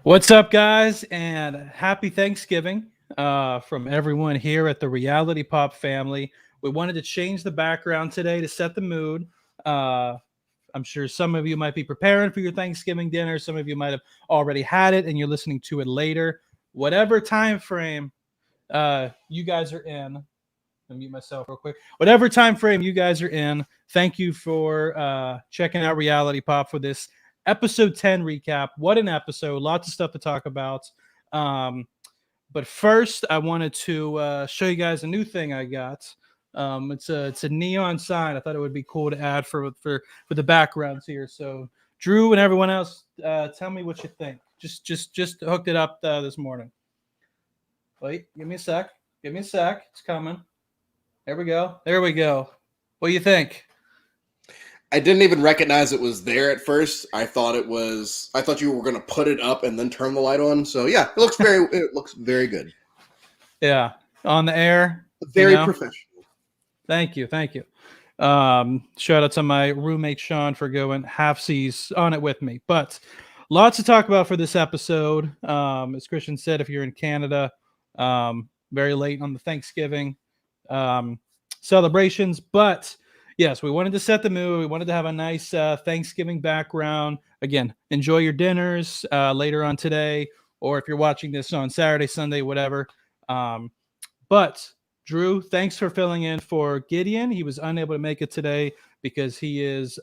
What's up, guys, and happy Thanksgiving from everyone here at the Reality Pop family. We wanted to change the background today to set the mood. Uh, I'm sure some of you might be preparing for your Thanksgiving dinner. Some of you might have already had it and you're listening to it later. Whatever time frame you guys are in, let me mute myself real quick. Whatever time frame you guys are in, thank you for checking out Reality Pop for this episode 10 recap. What an episode! Lots of stuff to talk about. Um, but first, I wanted to show you guys a new thing I got. It's a neon sign. I thought it would be cool to add for the backgrounds here. So Drew and everyone else, tell me what you think. Just hooked it up this morning. Wait, give me a sec. Give me a sec. It's coming. There we go. There we go. What do you think? I didn't even recognize it was there at first. I thought you were going to put it up and then turn the light on. So yeah, it looks very good. Yeah, on the air. Very professional. Thank you. Shout out to my roommate Sean for going halfsies on it with me. But lots to talk about for this episode. As Christian said, if you're in Canada, very late on the Thanksgiving celebrations. But yes, we wanted to set the mood. We wanted to have a nice Thanksgiving background. Again, enjoy your dinners later on today, or if you're watching this on Saturday, Sunday, whatever. But Drew, thanks for filling in for Gideon. He was unable to make it today because he's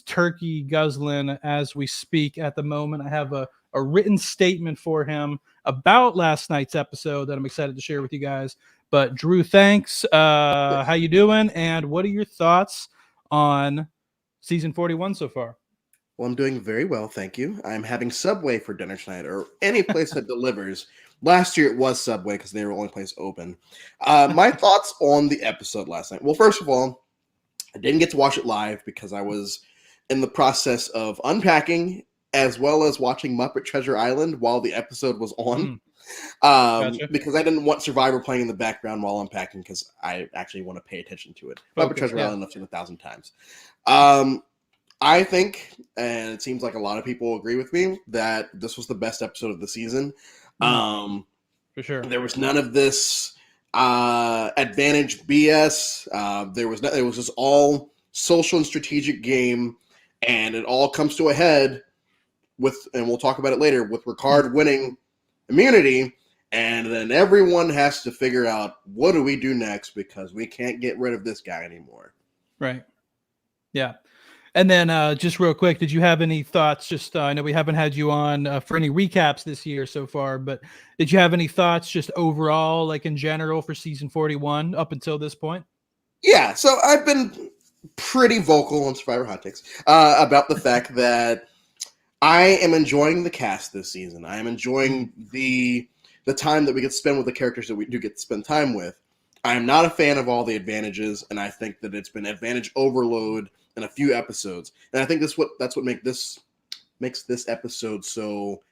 turkey guzzling as we speak at the moment. I have a written statement for him about last night's episode that I'm excited to share with you guys. But Drew, thanks. How you doing? And what are your thoughts on season 41 so far? Well, I'm doing very well, thank you. I'm having Subway for dinner tonight, or any place that delivers. Last year it was Subway because they were the only place open. My thoughts on the episode last night. Well, first of all, I didn't get to watch it live because I was in the process of unpacking as well as watching Muppet Treasure Island while the episode was on. Gotcha. Because I didn't want Survivor playing in the background while unpacking because I actually want to pay attention to it. Muppet Treasure Island I've seen 1,000 times. I think, and it seems like a lot of people agree with me, that this was the best episode of the season. For sure. There was none of this advantage BS. It was just all social and strategic game, and it all comes to a head and we'll talk about it later, with Ricard winning immunity, and then everyone has to figure out, what do we do next, because we can't get rid of this guy anymore. Right. Yeah. And then just real quick, did you have any thoughts? Just I know we haven't had you on for any recaps this year so far, but did you have any thoughts just overall, like in general, for season 41 up until this point? Yeah, so I've been pretty vocal on Survivor Hot Takes about the fact that I am enjoying the cast this season. I am enjoying the time that we get to spend with the characters that we do get to spend time with. I am not a fan of all the advantages, and I think that it's been advantage overload in a few episodes. And I think that's what makes this episode so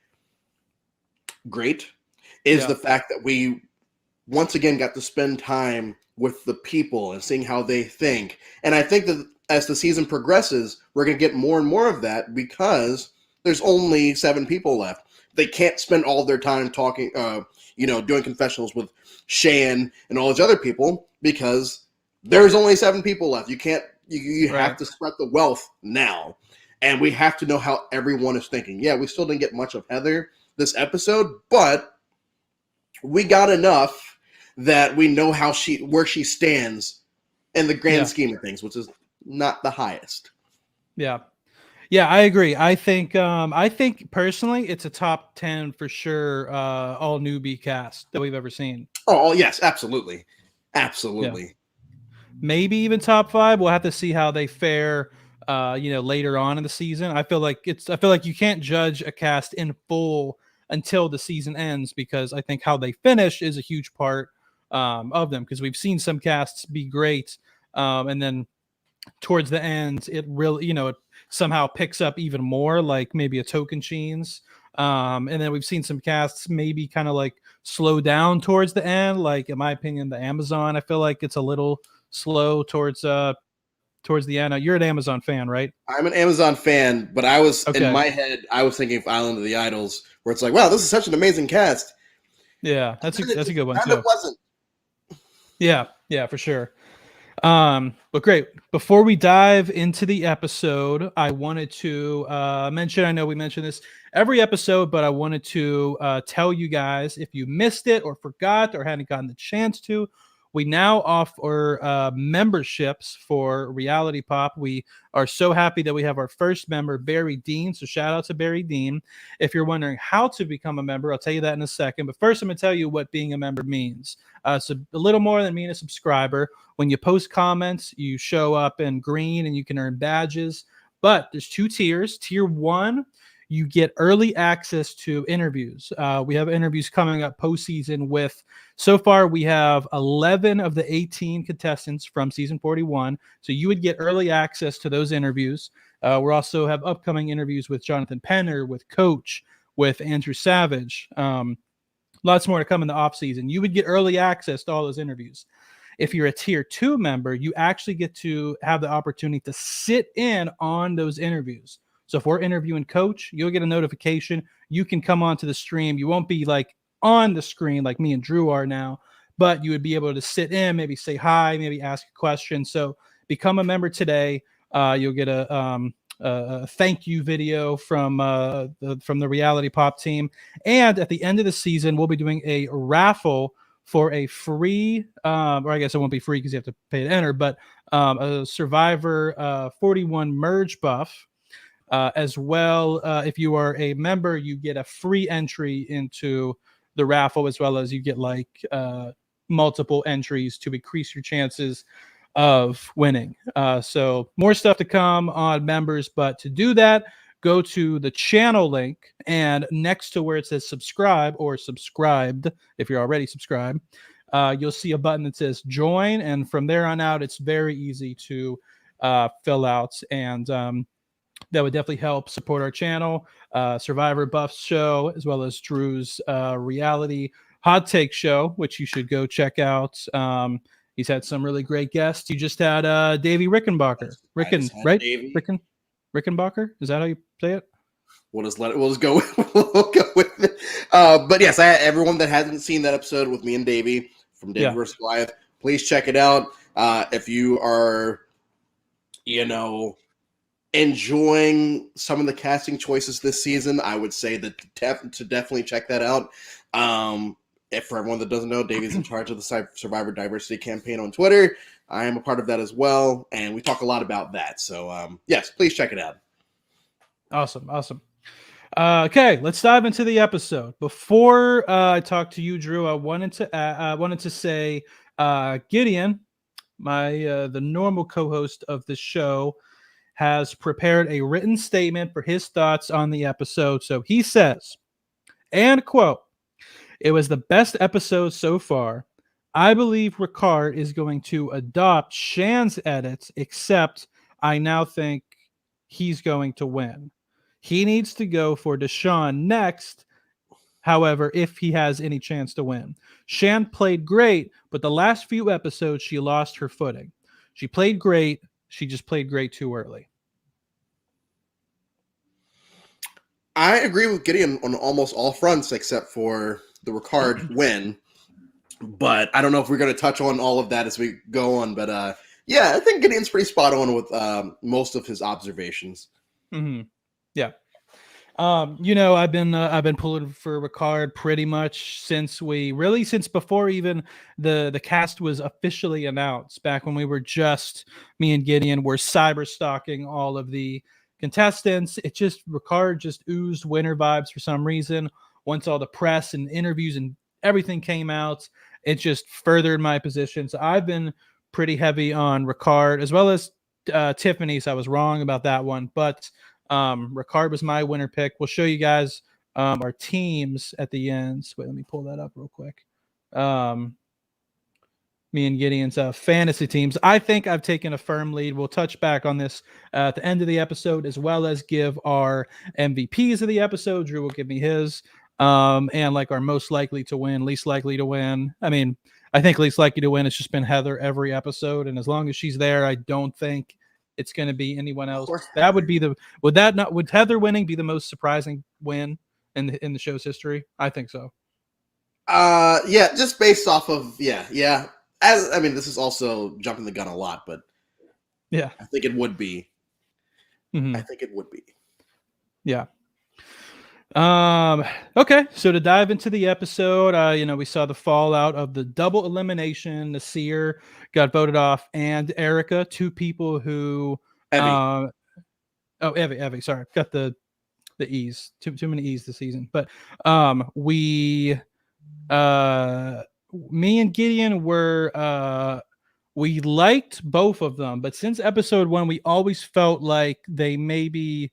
great, is the fact that we once again got to spend time with the people and seeing how they think. And I think that as the season progresses, we're going to get more and more of that, because there's only 7 people left. They can't spend all their time talking, doing confessionals with Shan and all those other people, because there's only 7 people left. You can't. You have to spread the wealth now, and we have to know how everyone is thinking. Yeah, we still didn't get much of Heather this episode, but we got enough that we know where she stands in the grand scheme of things, which is not the highest. Yeah, I agree. I think personally, it's a top 10 for sure. All newbie cast that we've ever seen. Oh yes, absolutely. Yeah. Maybe even top 5. We'll have to see how they fare later on in the season. I feel like you can't judge a cast in full until the season ends, because I think how they finish is a huge part of them, because we've seen some casts be great and then towards the end it really it somehow picks up even more, like maybe a Tocantins. And then we've seen some casts maybe kind of like slow down towards the end, like in my opinion the Amazon. I feel like it's a little slow towards towards the end. You're an Amazon fan, right? I'm an Amazon fan, but I was Okay. in my head, I was thinking of Island of the Idols, where it's like, wow, this is such an amazing cast. Yeah, that's a good one Kind too. of wasn't. Yeah, for sure. But great. Before we dive into the episode, I wanted to mention, I know we mention this every episode, but I wanted to tell you guys, if you missed it or forgot or hadn't gotten the chance to, we now offer memberships for Reality Pop. We are so happy that we have our first member, Barry Dean. So shout out to Barry Dean. If you're wondering how to become a member, I'll tell you that in a second. But first, I'm going to tell you what being a member means. So a little more than being a subscriber. When you post comments, you show up in green and you can earn badges. But there's 2 tiers. Tier 1, you get early access to interviews. We have interviews coming up postseason with, so far we have 11 of the 18 contestants from season 41. So you would get early access to those interviews. We also have upcoming interviews with Jonathan Penner, with Coach, with Andrew Savage. Lots more to come in the off season. You would get early access to all those interviews. If you're a tier 2 member, you actually get to have the opportunity to sit in on those interviews. So if we're interviewing Coach, you'll get a notification. You can come onto the stream. You won't be like on the screen like me and Drew are now, but you would be able to sit in, maybe say hi, maybe ask a question. So become a member today. You'll get a thank you video from the Reality Pop team. And at the end of the season, we'll be doing a raffle for a free, or I guess it won't be free because you have to pay to enter, but a Survivor 41 merge buff. As well, if you are a member, you get a free entry into the raffle, as well as you get like multiple entries to increase your chances of winning. So more stuff to come on members, but to do that, go to the channel link, and next to where it says subscribe or subscribed, if you're already subscribed, you'll see a button that says join, and from there on out, it's very easy to fill out, and that would definitely help support our channel, Survivor Buffs show, as well as Drew's reality hot take show, which you should go check out. He's had some really great guests. You just had Davey Rickenbacker. Rickenbacker? Is that how you say it? We'll just go with it. But yes, everyone that hasn't seen that episode with me and Davey from Davey vs. Goliath, please check it out. If you are, enjoying some of the casting choices this season, I would say that to definitely check that out. If for everyone that doesn't know, Davey's in charge of the Survivor Diversity campaign on Twitter. I am a part of that as well, and we talk a lot about that. So, yes, please check it out. Awesome. Okay, let's dive into the episode. Before I talk to you, Drew, I wanted to say Gideon, the normal co-host of the show, has prepared a written statement for his thoughts on the episode. So he says, and quote, "It was the best episode so far. I believe Ricard is going to adopt Shan's edits, except I now think he's going to win. He needs to go for Deshawn next, however, if he has any chance to win. Shan played great, but the last few episodes, she lost her footing. She played great. She just played great too early." I agree with Gideon on almost all fronts except for the Ricard win. But I don't know if we're going to touch on all of that as we go on. But yeah, I think Gideon's pretty spot on with most of his observations. Mm-hmm. Yeah. I've been pulling for Ricard pretty much since before even the cast was officially announced, back when we were me and Gideon were cyber stalking all of the contestants. Ricard just oozed winner vibes for some reason. Once all the press and interviews and everything came out, it just furthered my position. So I've been pretty heavy on Ricard, as well as Tiffany's. I was wrong about that one, but Ricard was my winner pick. We'll show you guys our teams at the end. Wait, let me pull that up real quick. Me and Gideon's fantasy teams. I think I've taken a firm lead. We'll touch back on this at the end of the episode, as well as give our MVPs of the episode. Drew will give me his, and like our most likely to win, least likely to win. I mean, I think least likely to win, it's just been Heather every episode, and as long as she's there, I don't think it's going to be anyone else. Or That would be would Heather winning be the most surprising win in the show's history? I think so. Yeah, just based off of yeah. This is also jumping the gun a lot, but yeah, I think it would be. Mm-hmm. I think it would be. Yeah. Okay, so to dive into the episode, we saw the fallout of the double elimination. Nasir got voted off, and Erica, two people who Evie. Evie, sorry, got the E's, too many E's this season. But me and Gideon we liked both of them, but since episode 1, we always felt like they maybe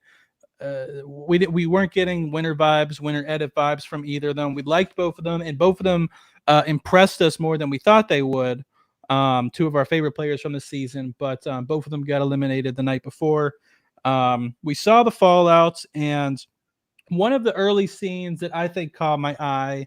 we weren't getting winner edit vibes from either of them. We liked both of them, and both of them impressed us more than we thought they would. Two of our favorite players from the season, but both of them got eliminated the night before. We saw the fallouts, and one of the early scenes that I think caught my eye,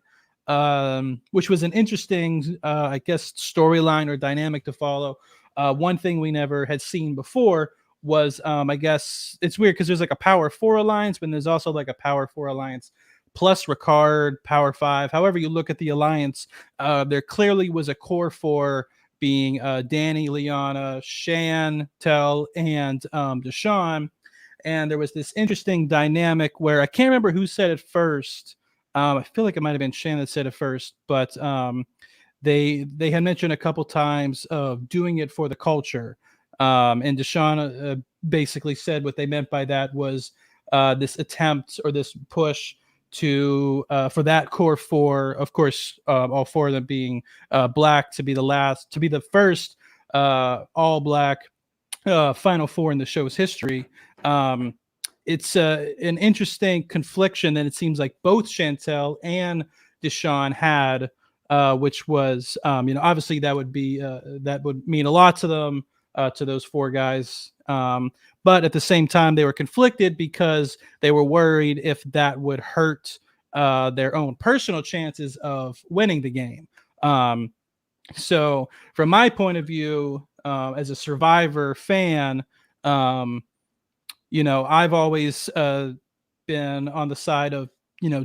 which was an interesting, I guess, storyline or dynamic to follow. One thing we never had seen before was I guess it's weird because there's like a Power 4 alliance, but there's also like a Power 4 alliance plus Ricard, Power 5. However you look at the alliance, there clearly was a core 4 being Danny, Liana, Shan, Tel, and Deshawn. And there was this interesting dynamic where I can't remember who said it first. I feel like it might have been Shan that said it first, but they had mentioned a couple times of doing it for the culture. And Deshawn basically said what they meant by that was this attempt or this push to for that core 4, of course, all 4 of them being black, to be the first all black Final 4 in the show's history. It's an interesting confliction that it seems like both Chantel and Deshawn had, which was obviously that would mean a lot to them. To those 4 guys. But at the same time, they were conflicted because they were worried if that would hurt their own personal chances of winning the game. So from my point of view, as a Survivor fan, I've always been on the side of,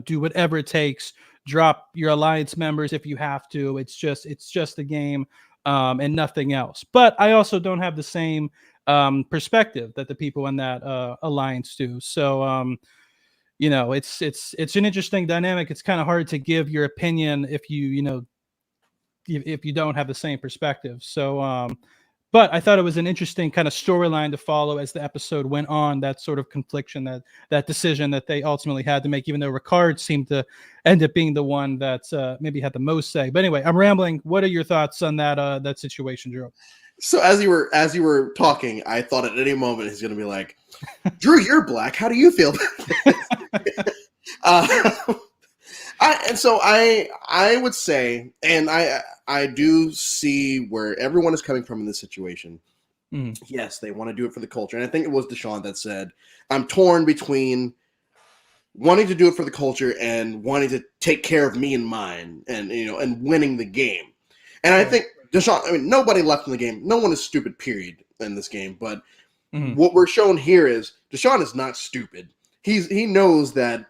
do whatever it takes, drop your alliance members if you have to. It's just a game. And nothing else. But I also don't have the same perspective that the people in that alliance do. So, it's an interesting dynamic. It's kind of hard to give your opinion if if you don't have the same perspective. So, but I thought it was an interesting kind of storyline to follow as the episode went on, that sort of confliction, that decision that they ultimately had to make, even though Ricard seemed to end up being the one that maybe had the most say. But anyway, I'm rambling. What are your thoughts on that situation, Drew? So as you were talking, I thought at any moment he's going to be like, Drew, you're black. How do you feel about this? I would say, and I do see where everyone is coming from in this situation. Mm. Yes, they want to do it for the culture. And I think it was Deshawn that said, I'm torn between wanting to do it for the culture and wanting to take care of me and mine and winning the game. And I think Deshawn, nobody left in the game. No one is stupid, period, in this game. But what we're shown here is Deshawn is not stupid. He knows that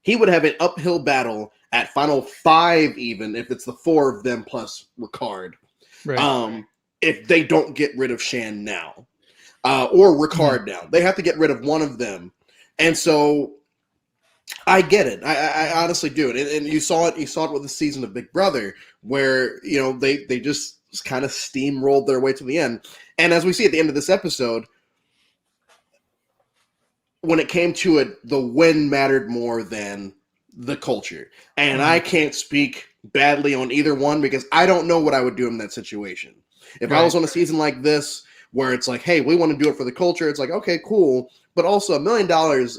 he would have an uphill battle at Final 5, even if it's the 4 of them plus Ricard. Right. If they don't get rid of Shan now, or Ricard now, they have to get rid of one of them. And so I get it. I honestly do. And you saw it. You saw it with the season of Big Brother, where they just kind of steamrolled their way to the end. And as we see at the end of this episode, when it came to it, the win mattered more than the culture. And I can't speak badly on either one because I don't know what I would do in that situation. If I was on a season like this where it's like, hey, we want to do it for the culture, it's like, okay, cool. But also $1 million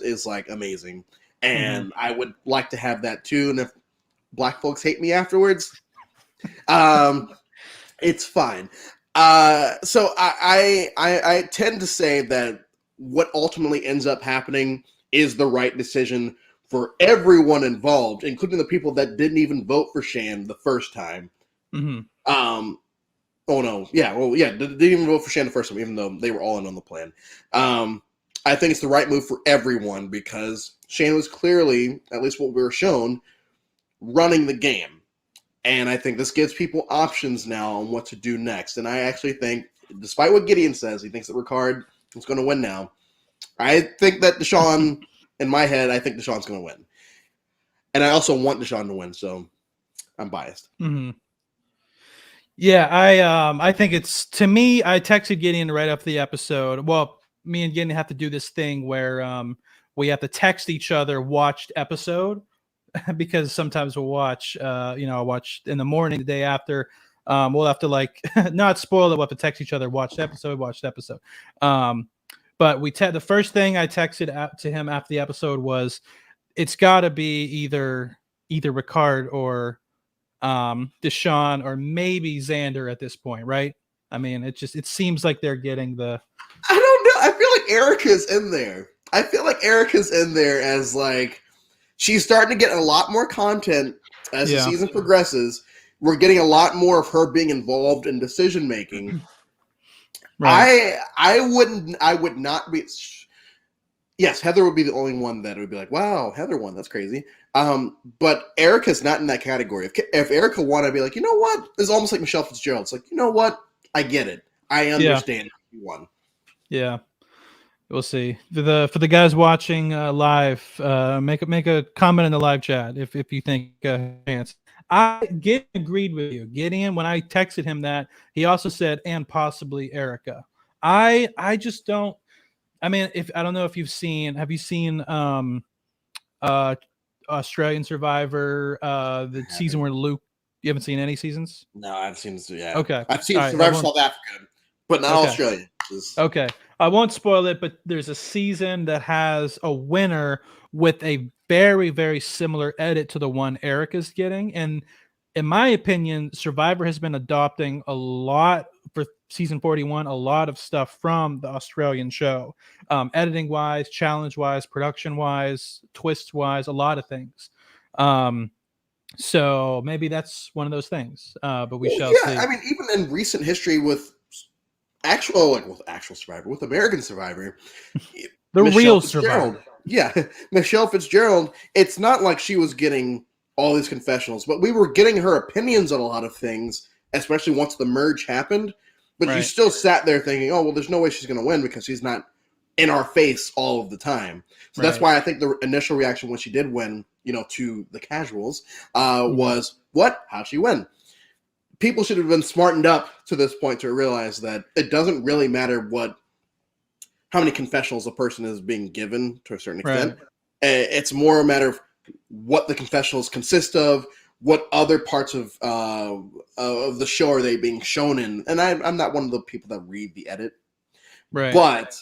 is like amazing. And I would like to have that too. And if black folks hate me afterwards, it's fine. So I tend to say that what ultimately ends up happening is the right decision for everyone involved, including the people that didn't even vote for Shan the first time. Oh no, yeah, well, yeah, they didn't even vote for Shan the first time, even though they were all in on the plan. I think it's the right move for everyone because Shan was clearly, at least what we were shown, running the game. And I think this gives people options now on what to do next. And I actually think, despite what Gideon says, he thinks that Ricard is going to win now. I think that Deshaun, in my head, I think Deshaun's going to win. And I also want Deshaun to win, so I'm biased. Mm-hmm. Yeah, I think it's, to me, I texted Gideon right after the episode. Well, me and Gideon have to do this thing where we have to text each other watched episode because sometimes we'll watch, I'll watch in the morning, the day after. We'll have to like not spoil it. We'll have to text each other watched episode. But the first thing I texted out to him after the episode was, it's got to be either Ricard or Deshaun or maybe Xander at this point, right? I mean, it seems like they're getting the. I don't know. I feel like Erica's in there. I feel like Erica's in there as like she's starting to get a lot more content as the season progresses. We're getting a lot more of her being involved in decision making. Right. I would not be. Yes, Heather would be the only one that would be like, wow, Heather won. That's crazy. But Erica's not in that category. If Erica won, I'd be like, you know what? It's almost like Michelle Fitzgerald. It's like, you know what? I get it. I understand you won. Yeah. We'll see. For the guys watching live, make a comment in the live chat if you think chance. Gideon agreed with you. Gideon, when I texted him that, he also said, and possibly Erica. I just don't. I mean, I don't know if have you seen Australian Survivor, the season where Luke? You haven't seen any seasons? No, I've seen. Yeah. Okay. I've seen Survivor South Africa, but not Australia. Okay. I won't spoil it, but there's a season that has a winner with a very, very similar edit to the one Erica's getting. And in my opinion, Survivor has been adopting a lot for season 41, a lot of stuff from the Australian show, editing wise, challenge wise, production wise, twist wise, a lot of things. So maybe that's one of those things, but we shall see. I mean, even in recent history with actual Survivor, with American Survivor, the real Survivor. Yeah, Michelle Fitzgerald, it's not like she was getting all these confessionals, but we were getting her opinions on a lot of things, especially once the merge happened. But you still sat there thinking, oh, well, there's no way she's going to win because she's not in our face all of the time. So that's why I think the initial reaction when she did win, to the casuals, was, what? How'd she win? People should have been smartened up to this point to realize that it doesn't really matter how many confessionals a person is being given to a certain extent. It's more a matter of what the confessionals consist of, what other parts of the show are they being shown in. And I'm not one of the people that read the edit. Right. But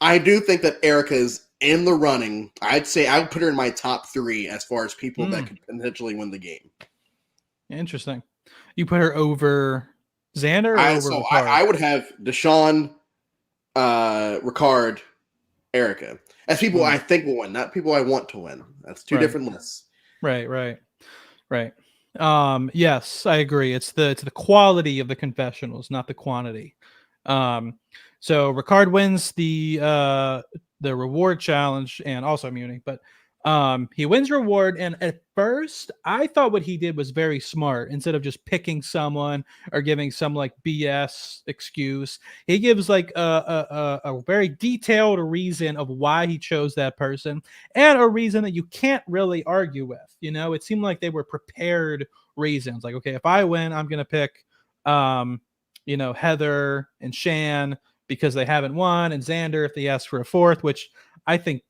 I do think that Erica is in the running. I'd say I would put her in my top 3 as far as people that could potentially win the game. Interesting. You put her over Xander? I would have Deshaun, Ricard, Erica as people I think will win, not people I want to win. That's two different lists. Right. Yes, I agree. It's the quality of the confessionals, not the quantity. So Ricard wins the reward challenge and also immunity, but he wins reward. And at first, I thought what he did was very smart. Instead of just picking someone or giving some like BS excuse, he gives like a very detailed reason of why he chose that person and a reason that you can't really argue with. It seemed like they were prepared reasons. Like, okay, if I win, I'm gonna pick, Heather and Shan because they haven't won, and Xander if they ask for a fourth, which I think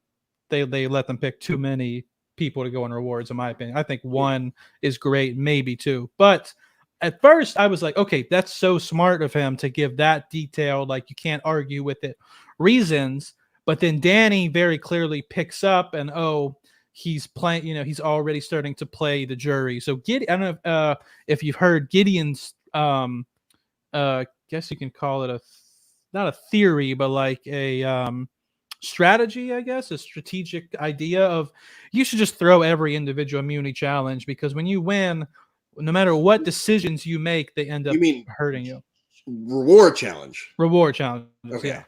they let them pick too many people to go on rewards, in my opinion. I think one is great, maybe two. But at first I was like, okay, that's so smart of him to give that detailed, like you can't argue with it, reasons. But then Danny very clearly picks up and, he's playing, he's already starting to play the jury. So I don't know if you've heard Gideon's, guess you can call it not a theory, but like a strategy, I guess, a strategic idea of you should just throw every individual immunity challenge, because when you win, no matter what decisions you make, they end You up mean hurting you. reward challenge? Reward challenges, Okay. yeah.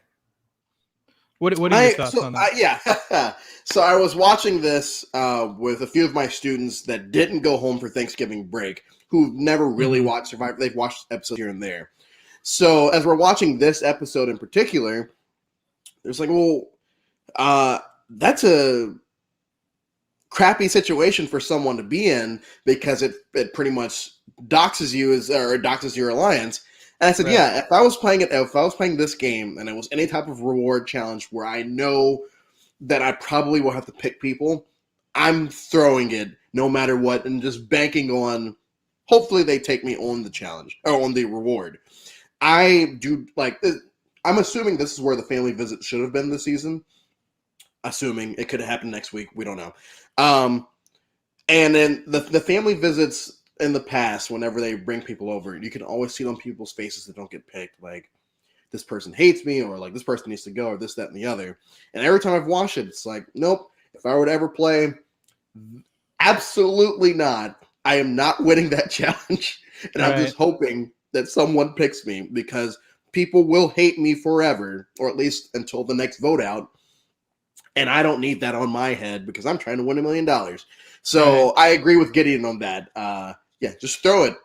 What are your thoughts on that? Yeah. So I was watching this with a few of my students that didn't go home for Thanksgiving break, who've never really Mhm. watched Survivor. They've watched episodes here and there. So as we're watching this episode in particular, there's like, well, that's a crappy situation for someone to be in because it pretty much doxes you or doxes your alliance. And I said, Right. yeah, if I was playing this game and it was any type of reward challenge where I know that I probably will have to pick people, I'm throwing it no matter what and just banking on hopefully they take me on the challenge or on the reward. I do like I'm assuming this is where the family visit should have been this season. Assuming it could have happened next week, we don't know. And then the family visits in the past, whenever they bring people over, you can always see on people's faces that don't get picked, like this person hates me, or like this person needs to go, or this, that, and the other. And every time I've watched it, it's like, nope. If I would ever play, absolutely not. I am not winning that challenge, and I'm just hoping that someone picks me because people will hate me forever, or at least until the next vote out. And I don't need that on my head because I'm trying to win $1 million. So I agree with Gideon on that. Yeah, just throw it.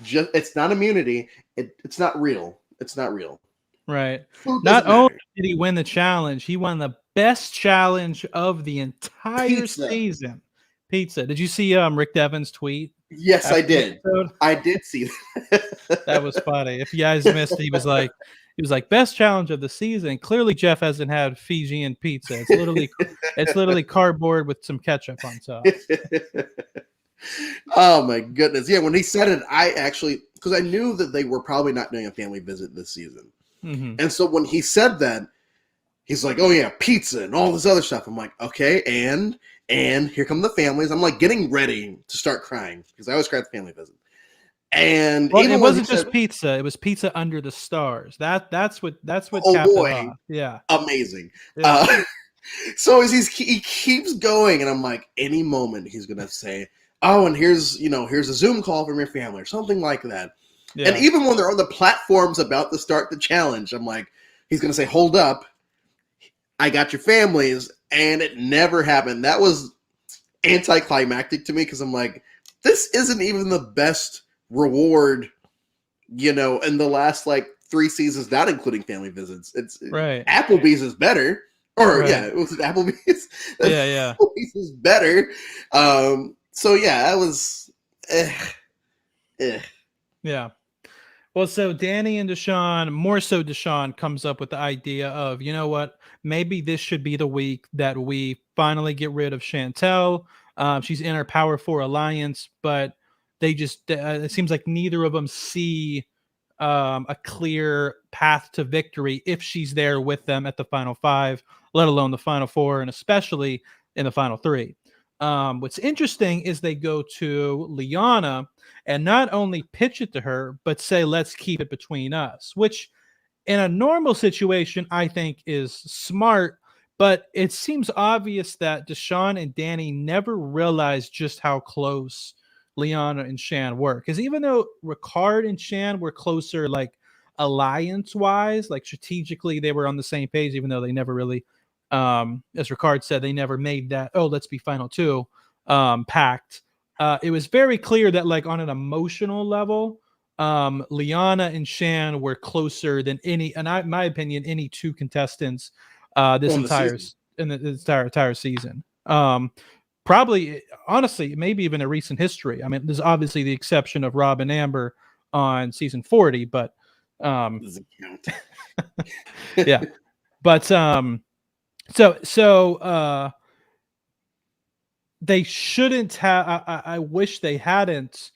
It's not immunity. It's not real. It's not real. Right. Food Not doesn't only matter. did he win the challenge, he won the best challenge of the entire Pizza. season. Pizza. Did you see Rick Devens' tweet? Yes, I after the did. episode? I did see that. That was funny. If you guys missed, he was like, best challenge of the season. Clearly, Jeff hasn't had Fijian pizza. It's literally cardboard with some ketchup on top. Oh my goodness. Yeah, when he said it, I actually, because I knew that they were probably not doing a family visit this season. Mm-hmm. And so when he said that, he's like, oh yeah, pizza and all this other stuff. I'm like, okay, and here come the families. I'm like getting ready to start crying because I always cry at the family visit. And Well, even it when wasn't he just said, pizza; it was pizza under the stars. That's what oh capped it boy, off. Yeah. amazing. Yeah. So as he keeps going, and I'm like, any moment he's gonna say, oh, and here's a Zoom call from your family or something like that. Yeah. And even when they're on the platforms about to start the challenge, I'm like, he's gonna say, hold up, I got your families, and it never happened. That was anticlimactic to me because I'm like, this isn't even the best reward, in the last like 3 seasons, not including family visits. It's right. Applebee's is better, or Right. yeah, it was Applebee's. Yeah. Applebee's is better. So yeah, that was. Yeah. Well, so Danny and Deshaun, more so Deshaun, comes up with the idea of, you know what, maybe this should be the week that we finally get rid of Chantel. She's in our Power 4 alliance, but they just, it seems like neither of them see a clear path to victory if she's there with them at the final 5, let alone the final 4, and especially in the final 3. What's interesting is they go to Liana and not only pitch it to her, but say, let's keep it between us, which in a normal situation, I think is smart. But it seems obvious that Deshaun and Danny never realized just how close Liana and Shan were. Because even though Ricard and Shan were closer, like alliance-wise, like strategically, they were on the same page, even though they never really, as Ricard said, they never made that, oh, let's be final 2 pact. It was very clear that, like, on an emotional level, Liana and Shan were closer than any, in my opinion, any 2 contestants this entire season. Probably, honestly, maybe even a recent history. I mean, there's obviously the exception of Rob and Amber on season 40, but Doesn't count. yeah, but so they shouldn't have. I wish they hadn't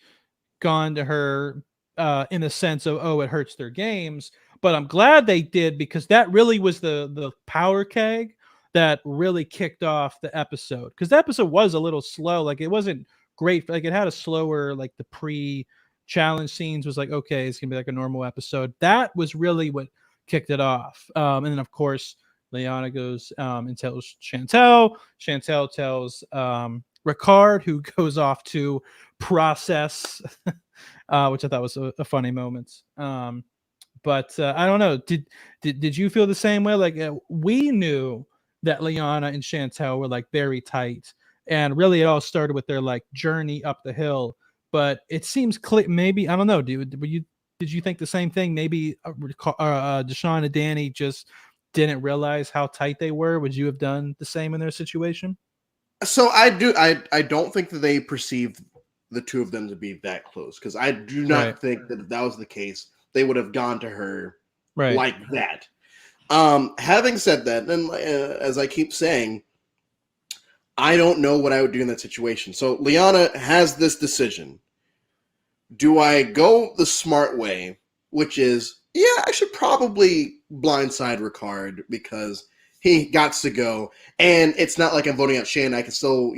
gone to her in the sense of, oh, it hurts their games. But I'm glad they did, because that really was the power keg that really kicked off the episode. Because the episode was a little slow. Like, it wasn't great. Like, it had a slower, like the pre-challenge scenes was like, okay, it's gonna be like a normal episode. That was really what kicked it off. And then of course, Liana goes and tells Chantel. Chantel tells Ricard, who goes off to process, which I thought was a funny moment. But I don't know. Did you feel the same way? Like we knew that Liana and Chantel were like very tight, and really it all started with their like journey up the hill. But it seems clear. Maybe I don't know. Did you think the same thing? Maybe Deshaun and Danny just didn't realize how tight they were. Would you have done the same in their situation? So I don't think that they perceived the two of them to be that close, because I do not Right. think that if that was the case, they would have gone to her Right. like that. Having said that, and as I keep saying, I don't know what I would do in that situation. So Liana has this decision. Do I go the smart way, which is, yeah, I should probably blindside Ricard because he got to go, and it's not like I'm voting out Shan. I can still,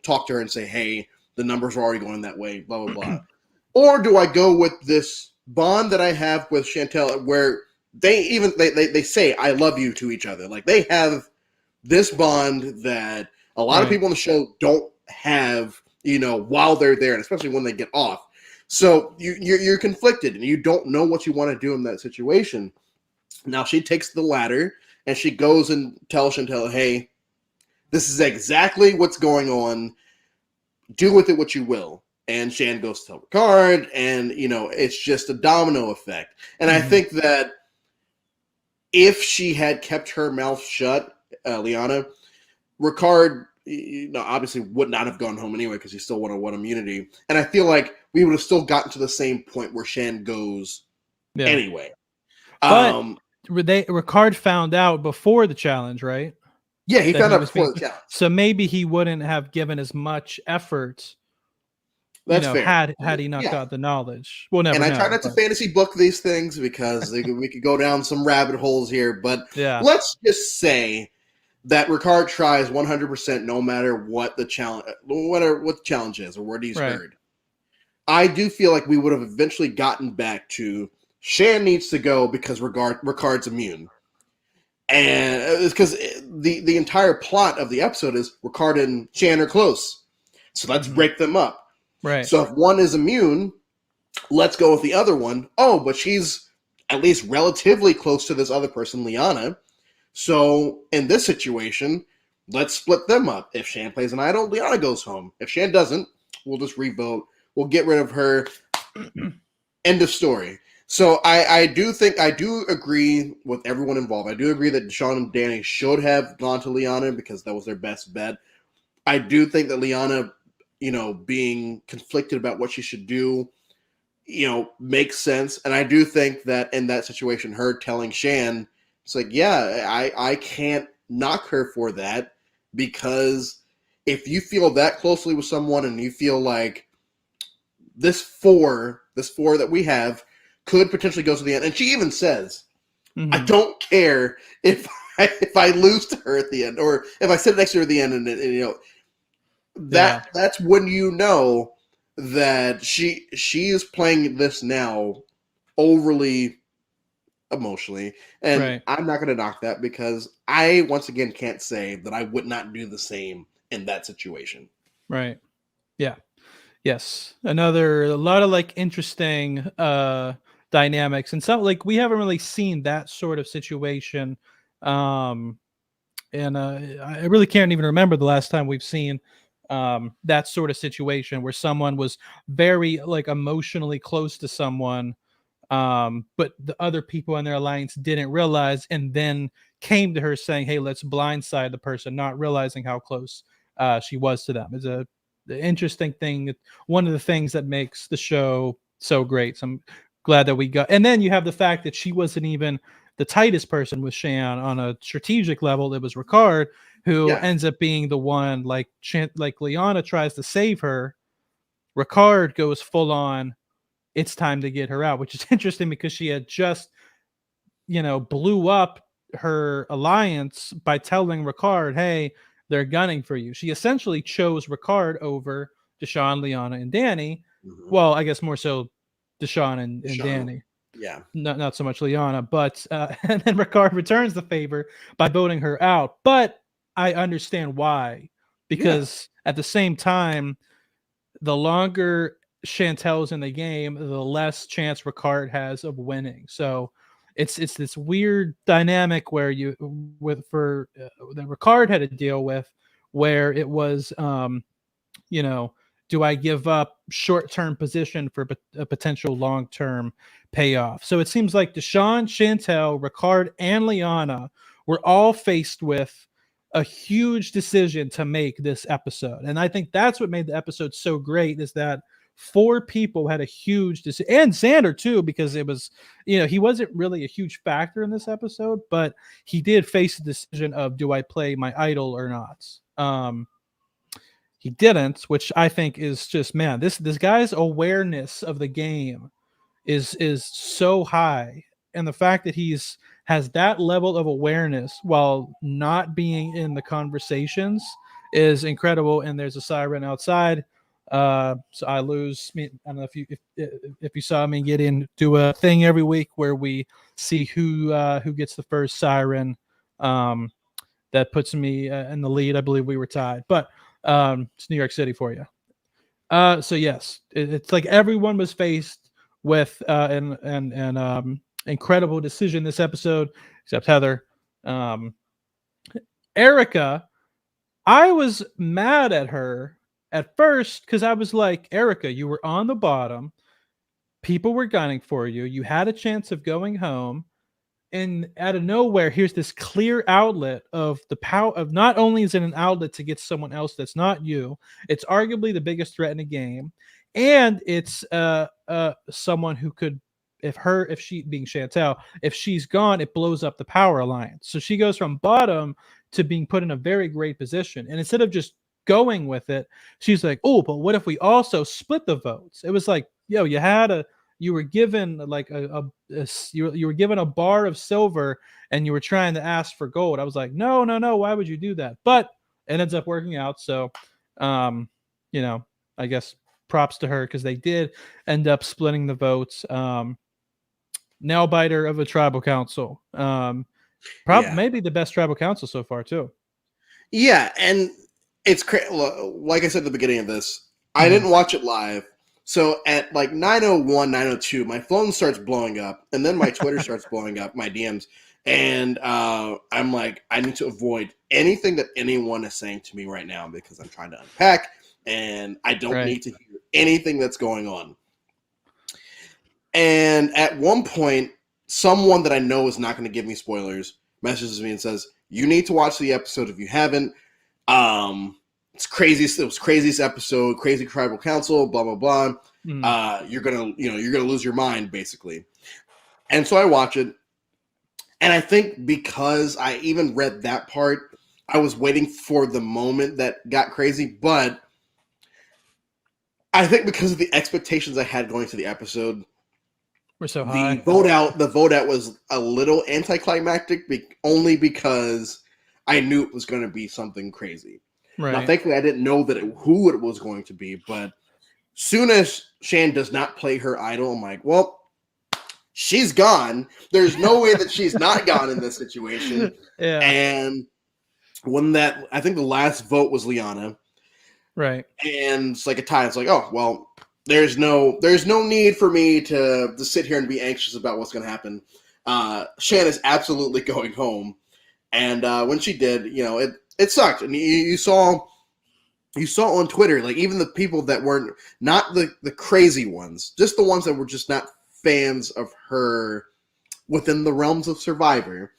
talk to her and say, hey, the numbers are already going that way, blah, blah, blah. Or do I go with this bond that I have with Chantel where they say I love you to each other? Like, they have this bond that a lot of people on the show don't have, while they're there, and especially when they get off. So you're conflicted and you don't know what you want to do in that situation. Now she takes the ladder and she goes and tells Chantel, hey, this is exactly what's going on. Do with it what you will. And Shan goes to tell Ricard, and it's just a domino effect. And I think that if she had kept her mouth shut, Liana, Ricard, obviously would not have gone home anyway because he still would have won immunity. And I feel like we would have still gotten to the same point where Shan goes anyway. But Ricard found out before the challenge, right? Yeah, he found out before the challenge. So maybe he wouldn't have given as much effort. That's fair. Had he not got the knowledge. We'll never know. And I try not to fantasy book these things because we could go down some rabbit holes here. But let's just say that Ricard tries 100% no matter what the challenge, what the challenge is or what he's heard. I do feel like we would have eventually gotten back to Shan needs to go because Ricard's immune. And it's because the entire plot of the episode is Ricard and Shan are close. So let's break them up. Right. So if one is immune, let's go with the other one. Oh, but she's at least relatively close to this other person, Liana. So in this situation, let's split them up. If Shan plays an idol, Liana goes home. If Shan doesn't, we'll just revote. We'll get rid of her. End of story. So I do agree with everyone involved. I do agree that Deshaun and Danny should have gone to Liana because that was their best bet. I do think that Liana, being conflicted about what she should do, makes sense. And I do think that in that situation, her telling Shan, it's like, yeah, I can't knock her for that, because if you feel that closely with someone and you feel like this four that we have could potentially go to the end. And she even says, I don't care if I lose to her at the end, or if I sit next to her at the end, and that's when you know that she is playing this now overly emotionally. And I'm not going to knock that, because I, once again, can't say that I would not do the same in that situation. Right. Yeah. Yes. A lot of like interesting dynamics, and some like we haven't really seen that sort of situation. And I really can't even remember the last time we've seen that sort of situation where someone was very like emotionally close to someone, but the other people in their alliance didn't realize, and then came to her saying, hey, let's blindside the person, not realizing how close she was to them. Is the interesting thing, one of the things that makes the show so great. So I'm glad that we got, and then you have the fact that she wasn't even the tightest person with Shan on a strategic level. It was Ricard who ends up being the one, like Liana tries to save her. Ricard goes full on, it's time to get her out, which is interesting because she had just, blew up her alliance by telling Ricard, hey, they're gunning for you. She essentially chose Ricard over Deshaun, Liana, and Danny. Well, I guess more so Deshaun and Danny. Yeah. Not so much Liana, but and then Ricard returns the favor by voting her out. But I understand why because at the same time, the longer Chantel's in the game, the less chance Ricard has of winning. So it's this weird dynamic where that Ricard had to deal with, where it was, do I give up short-term position for a potential long-term payoff? So it seems like Deshawn, Chantel, Ricard, and Liana were all faced with a huge decision to make this episode. And I think that's what made the episode so great, is that 4 people had a huge decision, and Xander too, because it was, he wasn't really a huge factor in this episode, but he did face the decision of, do I play my idol or not? He didn't, which I think is just, man, this guy's awareness of the game is so high, and the fact that has that level of awareness while not being in the conversations is incredible. And there's a siren outside, so I lose. I don't know if you saw me do a thing every week where we see who gets the first siren. That puts me in the lead. I believe we were tied, but it's New York City for you. So yes, it's like everyone was faced with an incredible decision this episode, except Heather. Erica, I was mad at her at first because I was like, Erica, you were on the bottom. People were gunning for you. You had a chance of going home. And out of nowhere, here's this clear outlet of the power of, not only is it an outlet to get someone else that's not you, it's arguably the biggest threat in the game. And it's someone who could, if she being Chantel, if she's gone, it blows up the power alliance. So she goes from bottom to being put in a very great position. And instead of just going with it, she's like, oh, but what if we also split the votes? It was like, yo, you were given like you were given a bar of silver and you were trying to ask for gold. I was like, no, why would you do that? But it ends up working out. So, I guess props to her, because they did end up splitting the votes. Nail biter of a tribal council. Maybe the best tribal council so far too. Yeah, and it's like I said at the beginning of this, I didn't watch it live. So at like 9:01, 9:02, my phone starts blowing up, and then my Twitter starts blowing up, my DMs, and I'm like, I need to avoid anything that anyone is saying to me right now, because I'm trying to unpack, and I don't need to hear anything that's going on. And at one point, someone that I know is not going to give me spoilers messages me and says, you need to watch the episode if you haven't. It's crazy. It was craziest episode, crazy tribal council, blah, blah, blah. You're going to lose your mind, basically. And so I watch it. And I think because I even read that part, I was waiting for the moment that got crazy. But I think because of the expectations I had going to the episode, we're so high. The vote out was a little anticlimactic, only because I knew it was going to be something crazy. Right. Now, thankfully, I didn't know who it was going to be, but soon as Shan does not play her idol, I'm like, well, she's gone. There's no way that she's not gone in this situation. Yeah. And when I think the last vote was Liana. Right. And it's like a tie. It's like, oh, well, there's no need for me to sit here and be anxious about what's going to happen. Shan is absolutely going home. And when she did, it sucked. And you saw on Twitter, like even the people that weren't not the crazy ones, just the ones that were just not fans of her within the realms of Survivor.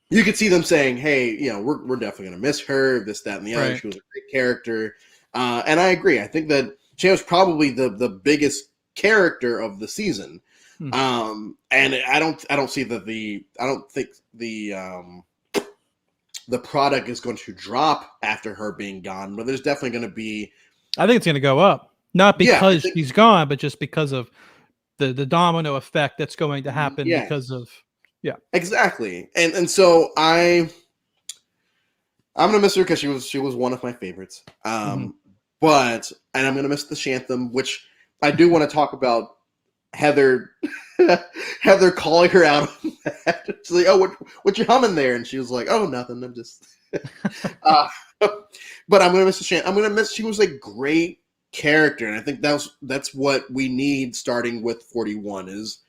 You could see them saying, hey, we're definitely going to miss her, this, that, and the other. Right. She was a great character. And I agree. I think that she was probably the biggest character of the season. And I don't think the product is going to drop after her being gone, but there's definitely going to be. I think it's going to go up, not because she's gone, but just because of the domino effect that's going to happen because of. Yeah, exactly. And so I'm gonna miss her because she was one of my favorites. But I'm gonna miss the Shantham, which I do want to talk about. Heather calling her out on that. She's like, oh, what you humming there? And she was like, oh, nothing. I'm just uh, but I'm gonna miss Shan. I'm gonna miss. She was a great character, and I think that's what we need starting with 41 is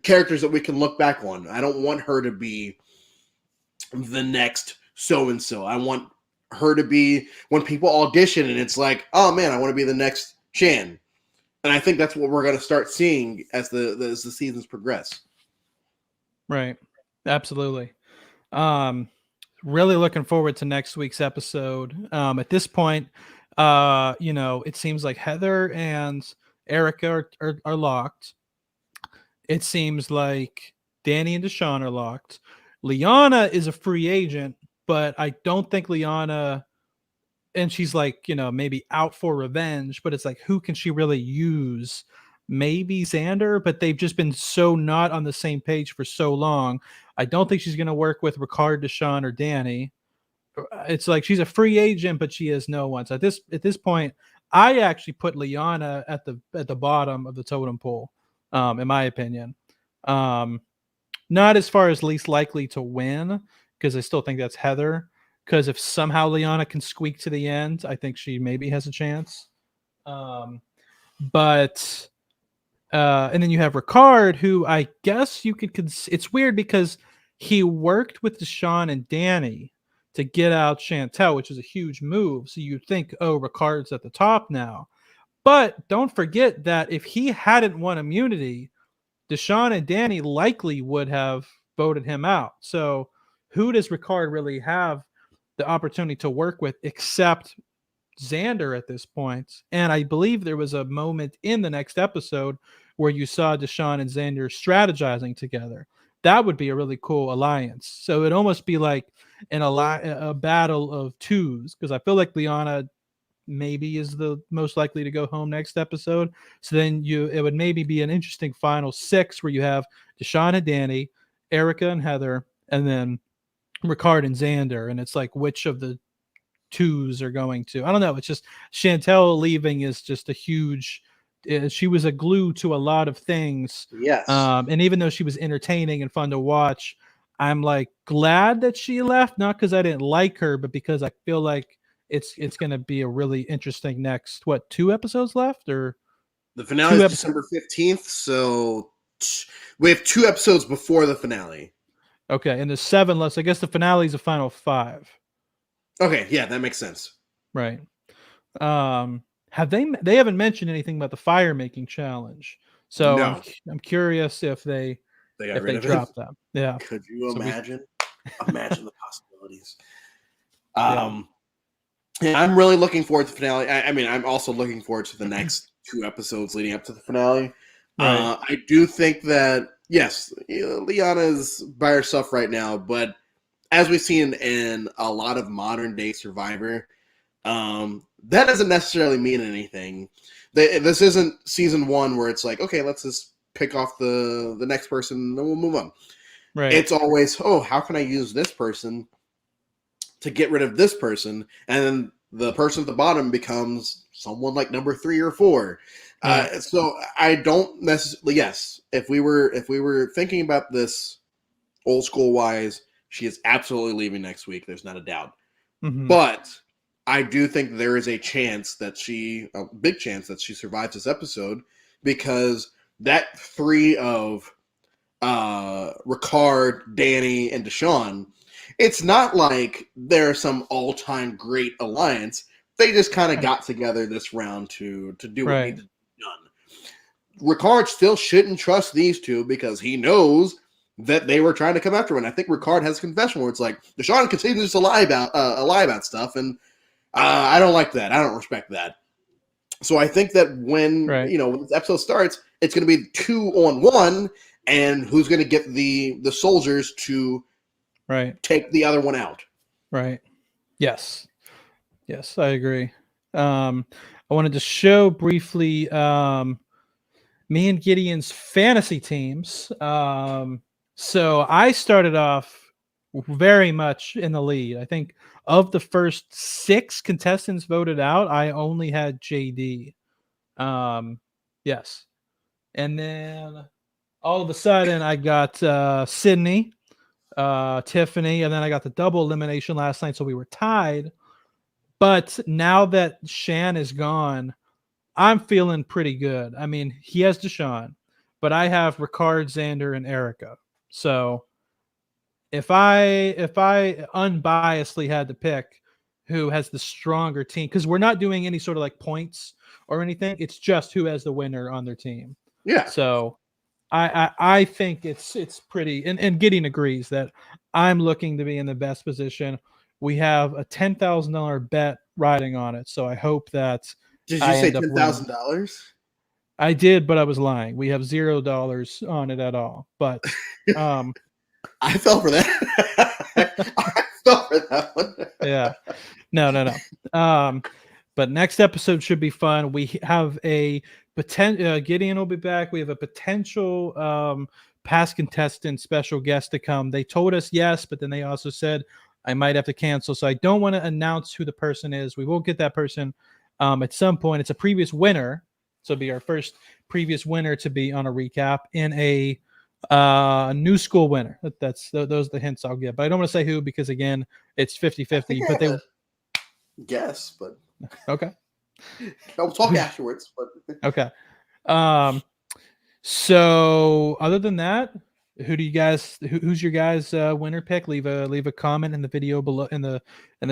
characters that we can look back on. I don't want her to be the next so and so. I want her to be when people audition and it's like, oh man, I want to be the next Shan. And I think that's what we're going to start seeing as the seasons progress. Right. Absolutely. Really looking forward to next week's episode. At this point, it seems like Heather and Erica are locked. It seems like Danny and Deshawn are locked. Liana is a free agent, but I don't think Liana, and she's like, maybe out for revenge, but it's like, who can she really use? Maybe Xander, but they've just been so not on the same page for so long. I don't think she's going to work with Ricard, Deshawn, or Danny. It's like she's a free agent, but she has no one. So at this point, I actually put Liana at the bottom of the totem pole, in my opinion. Not as far as least likely to win, because I still think that's Heather. Because if somehow Liana can squeak to the end, I think she maybe has a chance. But and then you have Ricard, who I guess you could. It's weird because he worked with Deshawn and Danny to get out Chantel, which is a huge move. So you think, oh, Ricard's at the top now. But don't forget that if he hadn't won immunity, Deshawn and Danny likely would have voted him out. So who does Ricard really have the opportunity to work with except Xander at this point? And I believe there was a moment in the next episode where you saw Deshawn and Xander strategizing together. That would be a really cool alliance. So it'd almost be like a battle of twos, because I feel like Liana maybe is the most likely to go home next episode. So then it would maybe be an interesting final six where you have Deshawn and Danny, Erica and Heather, and then Ricard and Xander. And it's like, which of the twos are going to, I don't know. It's just Chantel leaving is just a huge, she was a glue to a lot of things. Yes. And even though she was entertaining and fun to watch, I'm like glad that she left, not because I didn't like her, but because I feel like it's going to be a really interesting next, 2 episodes left, or the finale is December 15th. So we have 2 episodes before the finale. Okay. And there's 7 left. So I guess the finale is the final 5. Okay. Yeah, that makes sense. Right. They haven't mentioned anything about the fire making challenge. So no. I'm curious if they dropped them. Yeah. Could you imagine? Imagine the possibilities. Yeah, I'm really looking forward to the finale. I mean, I'm also looking forward to the next 2 episodes leading up to the finale. Right. I do think that, yes, Liana is by herself right now, but as we've seen in a lot of modern day Survivor, that doesn't necessarily mean anything. This isn't season 1 where it's like, okay, let's just pick off the next person and then we'll move on. Right. It's always, oh, how can I use this person to get rid of this person? And then the person at the bottom becomes someone like number 3 or 4. Right. So I don't necessarily, yes, if we were thinking about this old school wise, she is absolutely leaving next week. There's not a doubt. Mm-hmm. But I do think there is a chance that a big chance that she survives this episode, because that 3 of Ricard, Danny, and Deshawn, it's not like they're some all-time great alliance. They just kind of got together this round to do what needed to be done. Ricard still shouldn't trust these 2 because he knows that they were trying to come after him. And I think Ricard has a confession where it's like, Deshawn continues to lie about stuff, and I don't like that. I don't respect that. So I think that when when this episode starts, it's going to be 2-on-1, and who's going to get the soldiers to take the other one out. Right. Yes, I agree. I wanted to show briefly me and Gideon's fantasy teams. So I started off very much in the lead. I think of the first 6 contestants voted out, I only had JD. Yes. And then all of a sudden I got Sydney, Tiffany, and then I got the double elimination last night, so we were tied. But now that Shan is gone, I'm feeling pretty good. I mean, he has Deshaun, but I have Ricard, Xander, and Erica. So if I unbiasedly had to pick who has the stronger team, because we're not doing any sort of like points or anything, it's just who has the winner on their team. Yeah. So I think it's pretty, and Gideon agrees that I'm looking to be in the best position. We have a $10,000 bet riding on it, so I hope that Did you I say end up $10,000? I did, but I was lying. We have $0 on it at all. But I fell for that. I fell for that one. yeah, no. But next episode should be fun. We have a potential. Gideon will be back. We have a potential past contestant special guest to come. They told us yes, but then they also said I might have to cancel. So I don't want to announce who the person is. We will get that person at some point. It's a previous winner, so it'll be our first previous winner to be on a recap in a new school winner. Those are the hints I'll give. But I don't want to say who because again, it's 50-50. But they guess, but okay. I'll talk afterwards. But Okay. So other than that, who's your guys winner pick? Leave a comment in the video below in the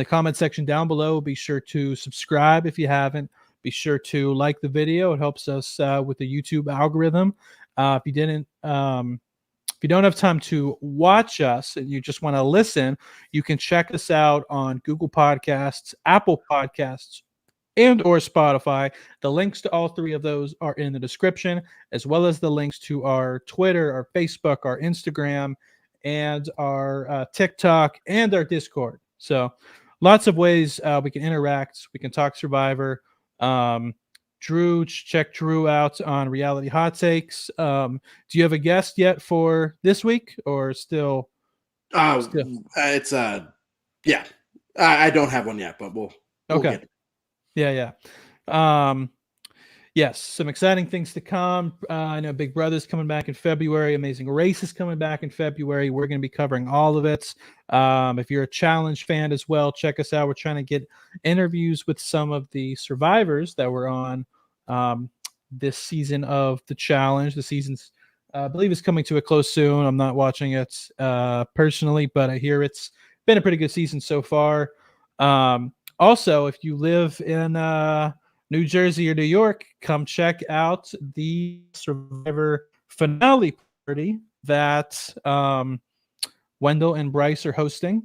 comment section down below. Be sure to subscribe if you haven't. Be sure to like the video. It helps us with the YouTube algorithm. If you don't have time to watch us and you just want to listen, you can check us out on Google Podcasts, Apple Podcasts, and or Spotify. The links to all three of those are in the description, as well as the links to our Twitter, our Facebook, our Instagram, and our TikTok, and our Discord. So lots of ways we can interact. We can talk Survivor. Drew, check Drew out on Reality Hot Takes. Do you have a guest yet for this week, or still? It's yeah. I don't have one yet, but we'll okay. Get it. Yeah. Yes, some exciting things to come. I know Big Brother's coming back in February. Amazing Race is coming back in February. We're going to be covering all of it. If you're a challenge fan as well, check us out. We're trying to get interviews with some of the survivors that were on this season of the challenge. The season's, I believe, is coming to a close soon. I'm not watching it personally, but I hear it's been a pretty good season so far. Also, if you live in New Jersey or New York, come check out the Survivor finale party that Wendell and Bryce are hosting.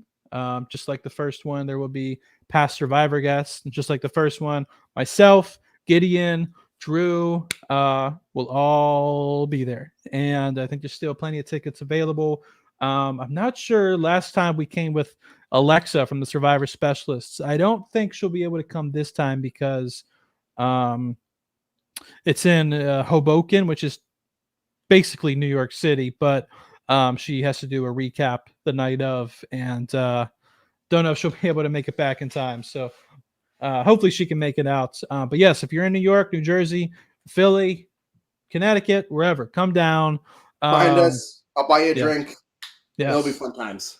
Just like the first one, there will be past Survivor guests. And just like the first one, myself, Gideon, Drew will all be there. And I think there's still plenty of tickets available. I'm not sure. Last time we came with Alexa from the Survivor Specialists. I don't think she'll be able to come this time because it's in Hoboken, which is basically New York City, but she has to do a recap the night of, and don't know if she'll be able to make it back in time. So hopefully she can make it out. But yes, if you're in New York, New Jersey, Philly, Connecticut, wherever, come down. Find us. I'll buy you a drink. Yeah, it'll be fun times.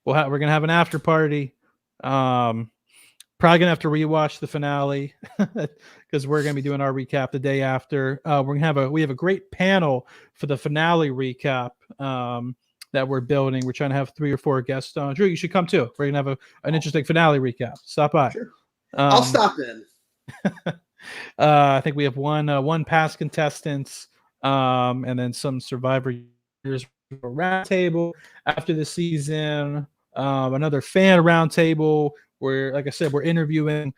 We're gonna have an after party. Probably gonna have to rewatch the finale because we're gonna be doing our recap the day after. We have a great panel for the finale recap that we're building. We're trying to have 3 or 4 guests on. Drew, you should come too. We're gonna have an interesting finale recap. Stop by. Sure. I'll stop in. I think we have one past contestants, and then some Survivor roundtable after the season. Another fan roundtable where, like I said, we're interviewing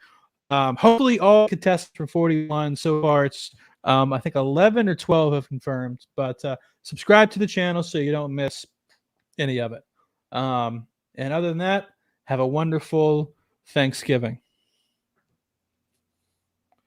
hopefully all contestants from 41. So far, it's I think 11 or 12 have confirmed. But subscribe to the channel so you don't miss any of it. And other than that, have a wonderful Thanksgiving.